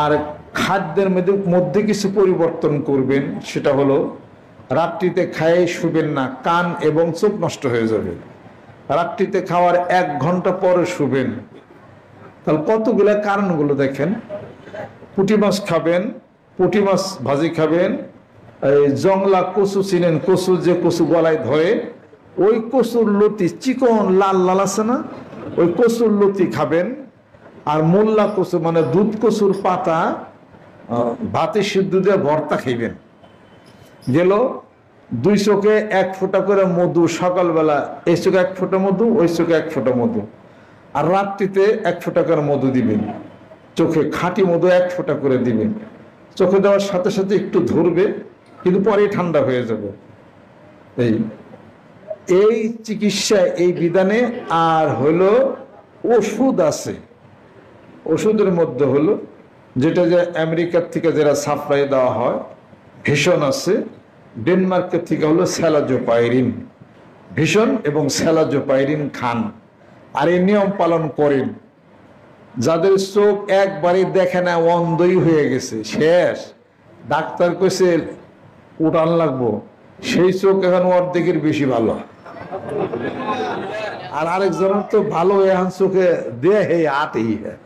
আর খাদ্যের মধ্যে মধ্যে কিছু পরিবর্তন করবেন, সেটা হলো রাত্রিতে খায়ে শুবেন না, কান এবং চোখ নষ্ট হয়ে যাবে। রাত্রিতে খাওয়ার 1 ঘন্টা পরে শুবেন। তাহলে কতগুলো কারণগুলো দেখেন। পুঁটি মাছ খাবেন, পুঁটি মাছ ভাজি খাবেন, এই জংলা কচু চিনেন, কচু যে কচু গলায় ধরে, ওই কচুর লতি চিকন লাল লাল আছে না, ওই কচুর লতি খাবেন। আর মোল্লা কচু মানে দুধ কচুর পাতা ভাতে সিদ্ধ দিয়ে ভর্তা খাইবেন। গেল 2 চোখে 1 ফোঁটা করে মধু, সকালবেলা এই চোখে 1 ফোঁটা মধু, ওই চোখে 1 ফোঁটা মধু, আর রাত্রিতে 1 ফোঁটা করে মধু দিবেন। চোখে খাঁটি মধু 1 ফোঁটা করে দিবেন। চোখে দেওয়ার সাথে সাথে একটু ধরবে, কিন্তু পরেই ঠান্ডা হয়ে যাবে। এই চিকিৎসা, এই বিধানে। আর হলো ওষুধ আছে, ওষুধের মধ্যে হলো যেটা যে আমেরিকার থেকে যারা সাপ্লাই দেওয়া হয়, ভীষণ আছে। ডেনমার্কের থেকে হলো স্যালাজোপাইরিন। ভীষণ এবং স্যালাজোপাইরিন খান, আর এই নিয়ম পালন করেন। যাদের চোখ একবারই দেখে না, অন্ধই হয়ে গেছে, শেষ, ডাক্তার কইছে উঠান লাগবো, সেই চোখ এখন অর্ধেকের বেশি ভালো। আর আরেকজনের তো ভালো এখন চোখে দেহে আটেই হ্যাঁ।